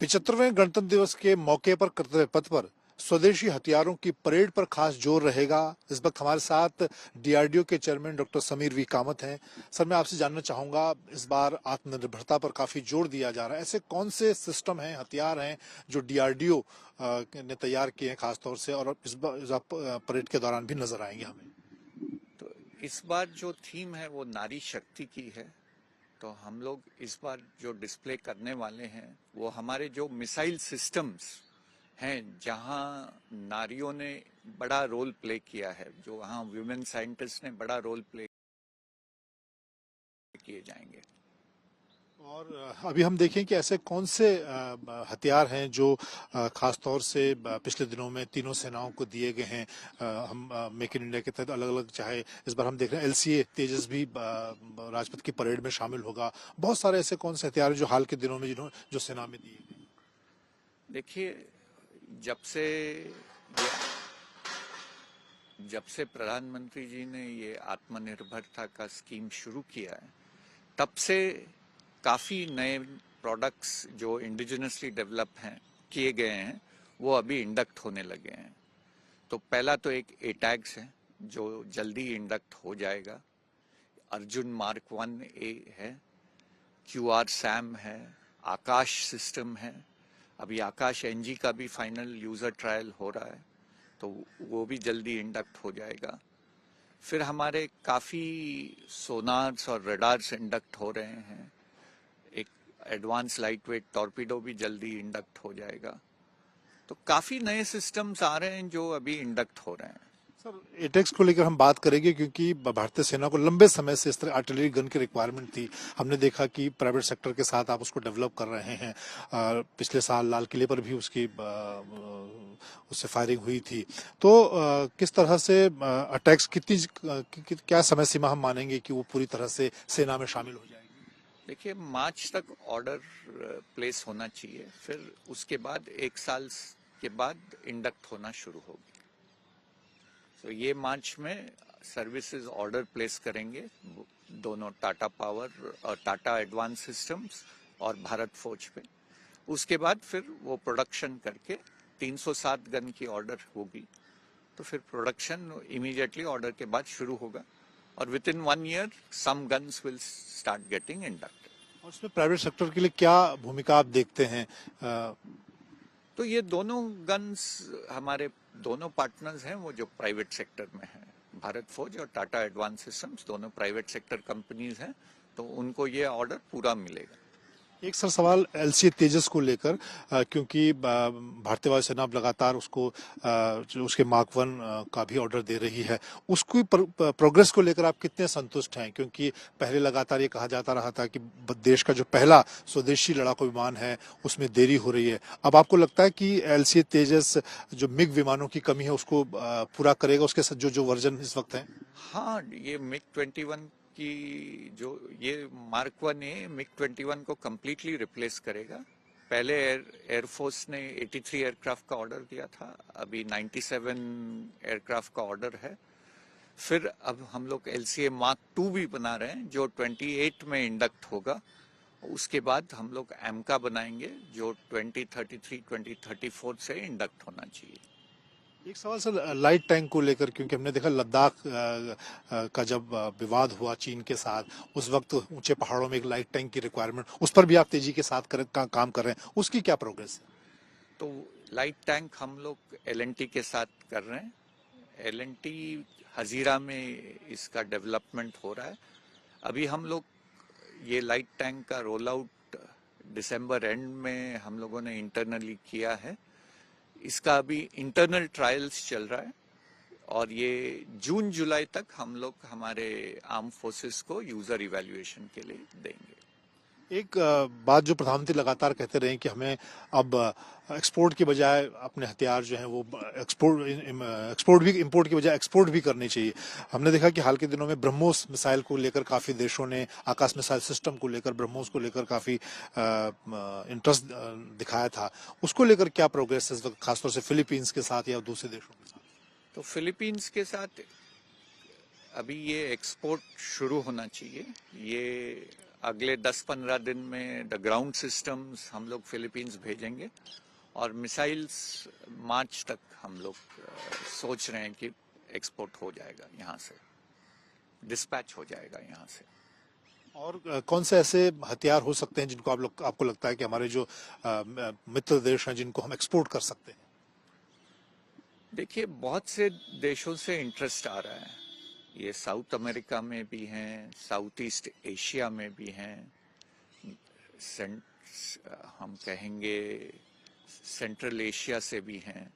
75वें गणतंत्र दिवस के मौके पर कर्तव्य पथ पर स्वदेशी हथियारों की परेड पर खास जोर रहेगा। इस वक्त हमारे साथ डीआरडीओ के चेयरमैन डॉक्टर समीर वी कामत हैं। सर, मैं आपसे जानना चाहूंगा, इस बार आत्मनिर्भरता पर काफी जोर दिया जा रहा है। ऐसे कौन से सिस्टम हैं, हथियार हैं जो डीआरडीओ ने तैयार किए हैं खासतौर से, और इस परेड के दौरान भी नजर आएंगे हमें? तो इस बार जो थीम है वो नारी शक्ति की है। तो हम लोग इस बार जो डिस्प्ले करने वाले हैं वो हमारे जो मिसाइल सिस्टम्स हैं, जहां नारियों ने बड़ा रोल प्ले किया है, जो वहां वुमेन साइंटिस्ट ने बड़ा रोल प्ले किए जाएंगे। और अभी हम देखें कि ऐसे कौन से हथियार हैं जो खास तौर से पिछले दिनों में तीनों सेनाओं को दिए गए हैं। हम मेक इन इंडिया के तहत अलग अलग, चाहे इस बार हम देख रहे हैं एलसीए तेजस भी राजपथ की परेड में शामिल होगा। बहुत सारे ऐसे कौन से हथियार हैं जो हाल के दिनों में जो सेना में दिए गए? देखिए, जब से जब से प्रधानमंत्री जी ने ये आत्मनिर्भरता का स्कीम शुरू किया है, तब से काफ़ी नए प्रोडक्ट्स जो इंडिजिनसली डेवलप हैं किए गए हैं, वो अभी इंडक्ट होने लगे हैं। तो पहला तो एक एटैग्स है जो जल्दी इंडक्ट हो जाएगा। अर्जुन मार्क 1A है, क्यूआर सैम है, आकाश सिस्टम है। अभी आकाश एनजी का भी फाइनल यूज़र ट्रायल हो रहा है, तो वो भी जल्दी इंडक्ट हो जाएगा। फिर हमारे काफ़ी सोनार्स और रडार्स इंडक्ट हो रहे हैं। एक एडवांस लाइट वेट टॉर्पीडो भी जल्दी इंडक्ट हो जाएगा। तो काफ़ी नए सिस्टम्स आ रहे हैं जो अभी इंडक्ट हो रहे हैं। सर, एटेक्स को लेकर हम बात करेंगे क्योंकि भारतीय सेना को लंबे समय से इस तरह आर्टिलरी गन की रिक्वायरमेंट थी। हमने देखा कि प्राइवेट सेक्टर के साथ आप उसको डेवलप कर रहे हैं। पिछले साल लाल किले पर भी उससे फायरिंग हुई थी। तो किस तरह से अटैक्स क्या समय सीमा हम मानेंगे कि वो पूरी तरह से सेना में शामिल हो जाएगी? देखिए, मार्च तक ऑर्डर प्लेस होना चाहिए, फिर उसके बाद 1 साल के बाद इंडक्ट होना शुरू होगी। तो ये मार्च में सर्विसेज ऑर्डर प्लेस करेंगे दोनों, टाटा पावर और टाटा एडवांस सिस्टम्स और भारत फौज पे। उसके बाद फिर वो प्रोडक्शन करके 307 गन की ऑर्डर होगी, तो फिर प्रोडक्शन इमीडिएटली ऑर्डर के बाद शुरू होगा, और within 1 year some guns will start getting inducted. और इसमें प्राइवेट सेक्टर के लिए क्या भूमिका आप देखते हैं? तो ये दोनों गन्स हमारे दोनों पार्टनर्स हैं, वो जो प्राइवेट सेक्टर में हैं। भारत फौज और टाटा एडवांस सिस्टम्स दोनों प्राइवेट सेक्टर कंपनीज हैं, तो उनको ये ऑर्डर पूरा मिलेगा। एक सर सवाल एलसीए तेजस को लेकर, क्योंकि भारतीय वायुसेना अब लगातार जो उसके मार्क 1 का भी ऑर्डर दे रही है, उसकी प्रोग्रेस को लेकर आप कितने संतुष्ट हैं? क्योंकि पहले लगातार ये कहा जाता रहा था कि देश का जो पहला स्वदेशी लड़ाकू विमान है उसमें देरी हो रही है। अब आपको लगता है कि एलसीए तेजस जो मिग विमानों की कमी है उसको पूरा करेगा, उसके साथ जो वर्जन इस वक्त है? हाँ, ये मिग-21 की जो ये मार्क 1A मिग-21 को कम्प्लीटली रिप्लेस करेगा। पहले एयरफोर्स ने 83 एयरक्राफ्ट का ऑर्डर दिया था, अभी 97 एयरक्राफ्ट का ऑर्डर है। फिर अब हम लोग एलसीए मार्क 2 भी बना रहे हैं जो 28 में इंडक्ट होगा। उसके बाद हम लोग एमका बनाएंगे जो 2033 2034 से इंडक्ट होना चाहिए। एक सवाल सर लाइट टैंक को लेकर, क्योंकि हमने देखा लद्दाख का जब विवाद हुआ चीन के साथ, उस वक्त ऊंचे पहाड़ों में एक लाइट टैंक की रिक्वायरमेंट, उस पर भी आप तेजी के साथ काम कर रहे हैं, उसकी क्या प्रोग्रेस है? तो लाइट टैंक हम लोग एलएनटी के साथ कर रहे हैं। एलएनटी हजीरा में इसका डेवलपमेंट हो रहा है। अभी हम लोग ये लाइट टैंक का रोल आउट दिसंबर एंड में हम लोगों ने इंटरनली किया है। इसका अभी इंटरनल ट्रायल्स चल रहा है, और ये जून जुलाई तक हम लोग हमारे आर्म फोर्सेस को यूजर इवैल्यूएशन के लिए देंगे। एक बात जो प्रधानमंत्री लगातार कहते रहे कि हमें अब एक्सपोर्ट की बजाय अपने हथियार जो हैं वो एक्सपोर्ट भी, इंपोर्ट की बजाय एक्सपोर्ट भी करनी चाहिए। हमने देखा कि हाल के दिनों में ब्रह्मोस मिसाइल को लेकर काफी देशों ने, आकाश मिसाइल सिस्टम को लेकर, ब्रह्मोस को लेकर काफी इंटरेस्ट दिखाया था। उसको लेकर क्या प्रोग्रेस है इस वक्त, खासतौर से फिलीपींस के साथ या दूसरे देशों के साथ? तो फिलीपींस के साथ अभी ये एक्सपोर्ट शुरू होना चाहिए। ये अगले 10-15 दिन में द ग्राउंड सिस्टम्स हम लोग फिलीपींस भेजेंगे और मिसाइल्स मार्च तक हम लोग सोच रहे हैं कि एक्सपोर्ट हो जाएगा यहाँ से, डिस्पैच हो जाएगा यहाँ से। और कौन से ऐसे हथियार हो सकते हैं जिनको आपको लगता है कि हमारे जो मित्र देश हैं जिनको हम एक्सपोर्ट कर सकते हैं? देखिए, बहुत से देशों से इंटरेस्ट आ रहा है, ये साउथ अमेरिका में भी हैं, साउथ ईस्ट एशिया में भी हैं, हम कहेंगे सेंट्रल एशिया से भी हैं,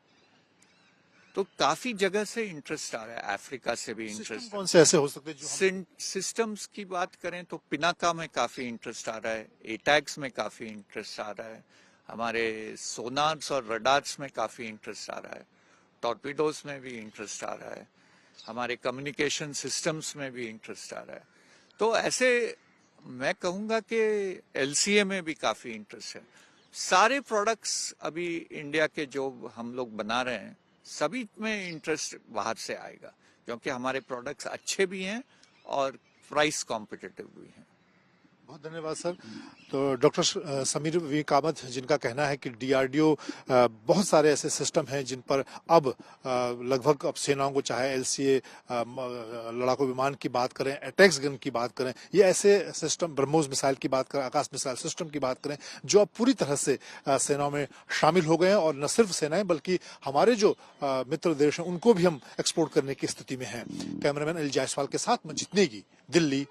तो काफी जगह से इंटरेस्ट आ रहा है, अफ्रीका से भी इंटरेस्ट। कौन से ऐसे हो सकते हैं जो सिस्टम्स की बात करें तो पिनाका में काफी इंटरेस्ट आ रहा है, एटैक्स में काफी इंटरेस्ट आ रहा है, हमारे सोनार्स और रडार्स में काफी इंटरेस्ट आ रहा है, टॉर्पीडोज में भी इंटरेस्ट आ रहा है, हमारे कम्युनिकेशन सिस्टम्स में भी इंटरेस्ट आ रहा है। तो ऐसे मैं कहूँगा कि एलसीए में भी काफ़ी इंटरेस्ट है। सारे प्रोडक्ट्स अभी इंडिया के जो हम लोग बना रहे हैं सभी में इंटरेस्ट बाहर से आएगा, क्योंकि हमारे प्रोडक्ट्स अच्छे भी हैं और प्राइस कॉम्पिटिटिव भी हैं। बहुत धन्यवाद सर। तो डॉक्टर समीर वी कामत, जिनका कहना है कि डीआरडीओ बहुत सारे ऐसे सिस्टम हैं जिन पर अब लगभग अब सेनाओं को, चाहे एलसीए लड़ाकू विमान की बात करें, अटैक्स गन की बात करें, ये ऐसे सिस्टम, ब्रह्मोस मिसाइल की बात करें, आकाश मिसाइल सिस्टम की बात करें, जो अब पूरी तरह से सेनाओं में शामिल हो गए हैं। और न सिर्फ सेनाएं बल्कि हमारे जो मित्र देश हैं उनको भी हम एक्सपोर्ट करने की स्थिति में हैं। कैमरामैन एल जायसवाल के साथ मैं जितने की दिल्ली।